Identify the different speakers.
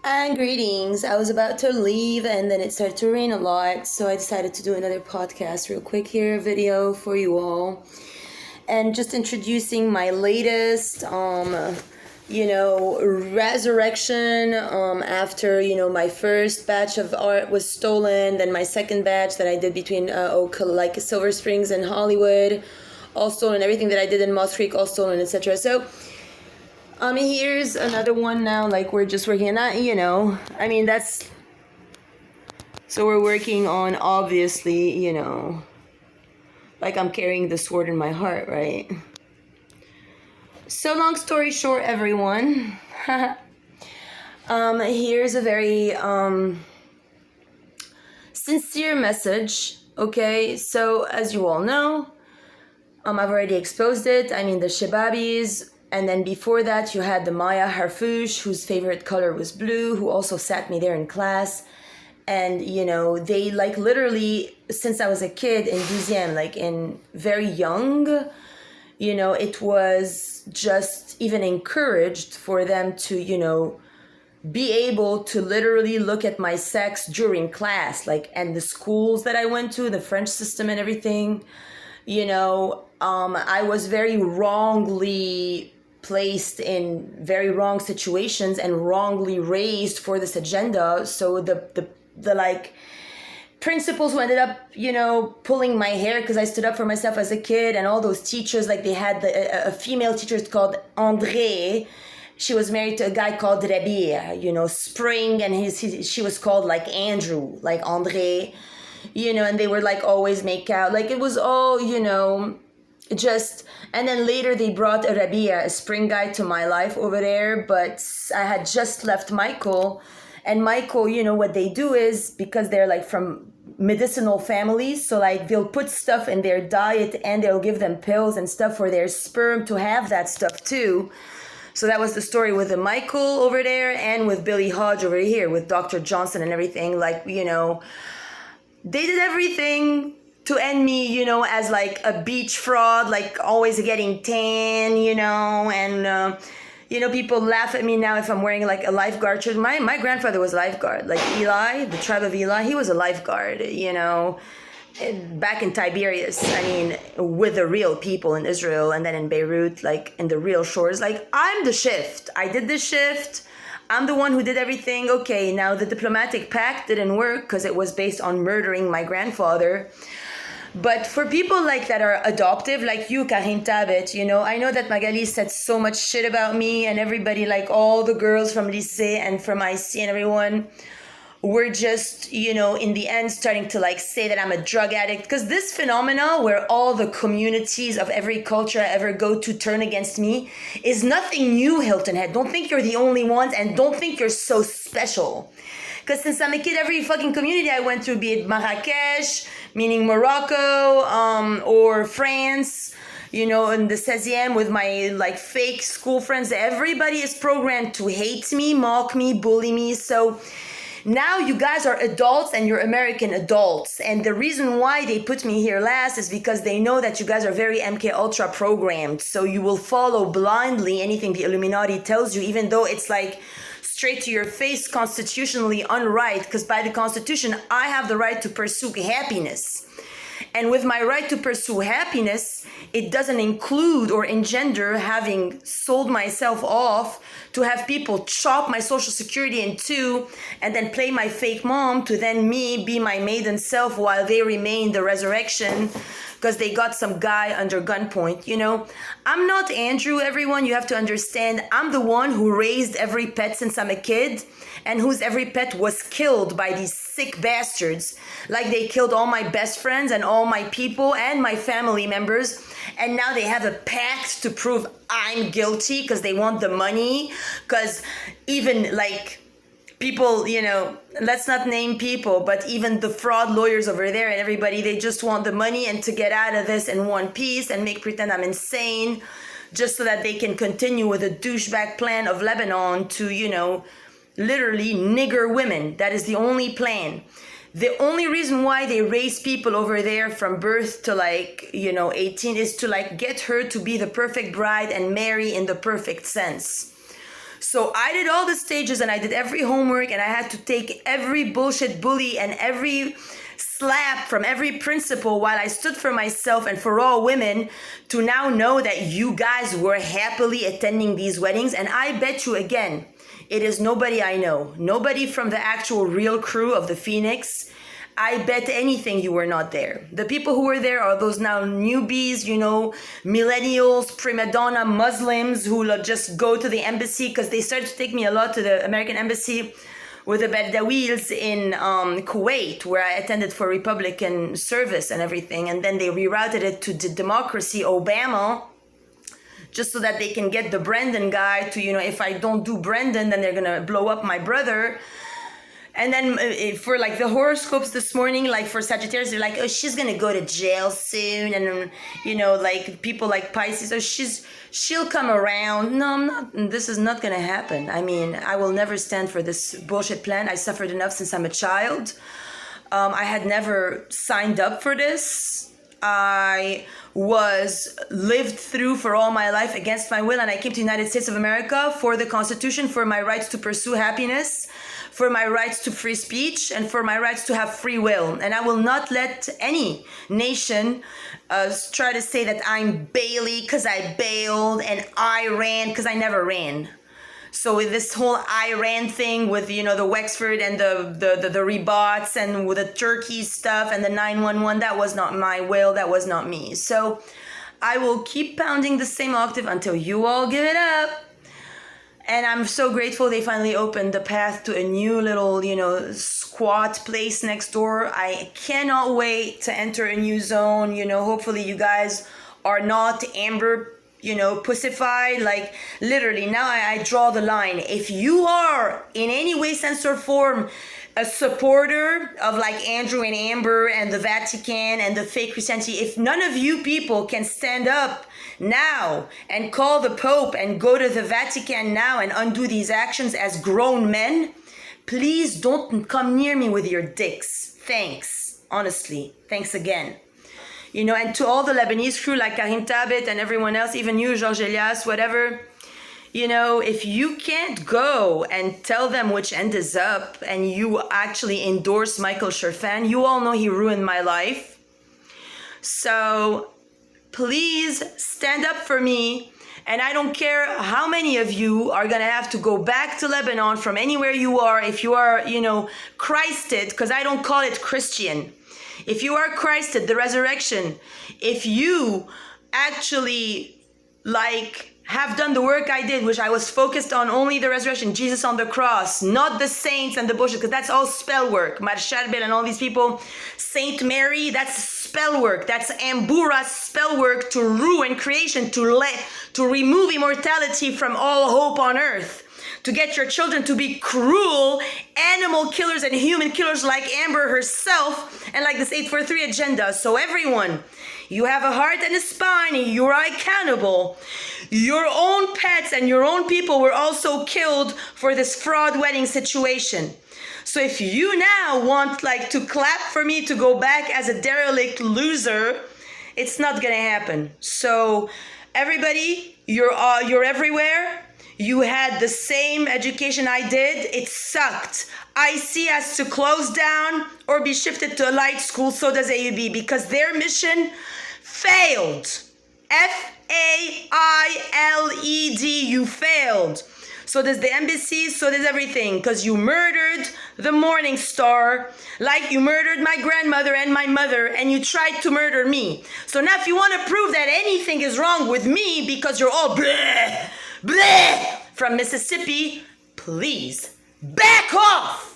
Speaker 1: And greetings. I was about to leave and then it started to rain a lot, so I decided to do another podcast real quick here, video for you all. And just introducing my latest resurrection after, my first batch of art was stolen, then my second batch that I did between Silver Springs and Hollywood, all stolen, everything that I did in Moss Creek, all stolen, etc. So here's another one now, like we're just working on that, that's, so we're working on, obviously, like I'm carrying the sword in my heart, right? So long story short, everyone, here's a very sincere message, okay? So as you all know, I've already exposed it. The Shababis. And then before that, you had the Maya Harfouche, whose favorite color was blue, who also sat me there in class. And, they literally, since I was a kid in 12e, in very young, it was just even encouraged for them to, be able to literally look at my sex during class, and the schools that I went to, the French system and everything, I was very wrongly placed in very wrong situations and wrongly raised for this agenda. So the principals who ended up, pulling my hair because I stood up for myself as a kid, and all those teachers, they had a female teacher called André. She was married to a guy called Rabia, Spring, and she was called Andrew, André, and they were always make out. It was all, just, and then later they brought a Rabia, a Spring guy, to my life over there, but I had just left Michael, and Michael, what they do is, because they're from medicinal families, so they'll put stuff in their diet and they'll give them pills and stuff for their sperm to have that stuff too. So that was the story with the Michael over there and with Billy Hodge over here with Dr. Johnson and everything. They did everything to end me, as a beach fraud, always getting tan, and people laugh at me now if I'm wearing a lifeguard shirt. My grandfather was a lifeguard, Eli, the tribe of Eli, he was a lifeguard, back in Tiberias, with the real people in Israel, and then in Beirut, in the real shores. I'm the shift. I did the shift. I'm the one who did everything. Okay, now the diplomatic pact didn't work because it was based on murdering my grandfather. But for people that are adoptive, like you, Karim Tabet, I know that Magali said so much shit about me, and everybody, all the girls from Lycée and from IC and everyone, were just, in the end starting to say that I'm a drug addict. Because this phenomena where all the communities of every culture I ever go to turn against me is nothing new, Hilton Head. Don't think you're the only ones, and don't think you're so special. Because since I'm a kid, every fucking community I went to, be it Marrakesh, meaning Morocco, or France, in the 16e with my fake school friends, everybody is programmed to hate me, mock me, bully me. So now you guys are adults and you're American adults. And the reason why they put me here last is because they know that you guys are very MK Ultra programmed. So you will follow blindly anything the Illuminati tells you, even though it's straight to your face, constitutionally unright, because by the Constitution, I have the right to pursue happiness. And with my right to pursue happiness, it doesn't include or engender having sold myself off to have people chop my social security in two and then play my fake mom to then me be my maiden self while they remain the resurrection because they got some guy under gunpoint. I'm not Andrew, everyone. You have to understand, I'm the one who raised every pet since I'm a kid, and whose every pet was killed by these sick bastards. They killed all my best friends and all my people and my family members, and now they have a pact to prove I'm guilty because they want the money. Because even people, let's not name people, but even the fraud lawyers over there and everybody, they just want the money and to get out of this in one piece and make pretend I'm insane, just so that they can continue with a douchebag plan of Lebanon to, literally nigger women. That is the only plan. The only reason why they raise people over there from birth to 18 is to get her to be the perfect bride and marry in the perfect sense. So I did all the stages and I did every homework and I had to take every bullshit bully and every slap from every principal while I stood for myself and for all women to now know that you guys were happily attending these weddings. And I bet you again, it is nobody I know, nobody from the actual real crew of the Phoenix. I bet anything you were not there. The people who were there are those now newbies, you know, millennials, prima donna Muslims who just go to the embassy, because they started to take me a lot to the American embassy with the Bedouins in Kuwait, where I attended for Republican service and everything. And then they rerouted it to the democracy, Obama, just so that they can get the Brendan guy to, you know, if I don't do Brendan, then they're going to blow up my brother. And then for like the horoscopes this morning, like for Sagittarius, they're like, oh, she's going to go to jail soon. And, you know, like people like Pisces, oh, she'll come around. No, I'm not. This is not going to happen. I mean, I will never stand for this bullshit plan. I suffered enough since I'm a child. I had never signed up for this. I was lived through for all my life against my will, and I came to the United States of America for the Constitution, for my rights to pursue happiness, for my rights to free speech, and for my rights to have free will. And I will not let any nation try to say that I'm Bailey because I bailed and I ran because I never ran. So with this whole Iran thing with, you know, the Wexford and the rebots and with the Turkey stuff and the 911, that was not my will, that was not me. So I will keep pounding the same octave until you all give it up. And I'm so grateful they finally opened the path to a new little, you know, squat place next door. I cannot wait to enter a new zone. You know, hopefully you guys are not Amber, you know, pussified. Like literally now I draw the line. If you are in any way, sense or form a supporter of like Andrew and Amber and the Vatican and the fake Christianity, if none of you people can stand up now and call the Pope and go to the Vatican now and undo these actions as grown men, please don't come near me with your dicks. Thanks. Honestly. Thanks again. You know, and to all the Lebanese crew like Karim Tabit and everyone else, even you, Georges Elias, whatever, you know, if you can't go and tell them which end is up and you actually endorse Michael Sherfan, you all know he ruined my life. So please stand up for me. And I don't care how many of you are going to have to go back to Lebanon from anywhere you are. If you are, you know, Christed, because I don't call it Christian. If you are Christed, the resurrection, if you actually like have done the work I did, which I was focused on only the resurrection, Jesus on the cross, not the saints and the bullshit, because that's all spell work. Mar Charbel and all these people, Saint Mary, that's spell work. That's Ambura's spell work to ruin creation, to remove immortality from all hope on earth, to get your children to be cruel animal killers and human killers like Amber herself and like this 843 agenda. So everyone, you have a heart and a spine, and you're accountable. Your own pets and your own people were also killed for this fraud wedding situation. So if you now want like to clap for me to go back as a derelict loser, it's not gonna happen. So everybody, you're everywhere. You had the same education I did. It sucked. IC has to close down or be shifted to a light school. So does AUB, because their mission failed. Failed. You failed. So does the embassy, so does everything, because you murdered the Morningstar, like you murdered my grandmother and my mother, and you tried to murder me. So now if you want to prove that anything is wrong with me because you're all bleh, bleh, from Mississippi, please back off.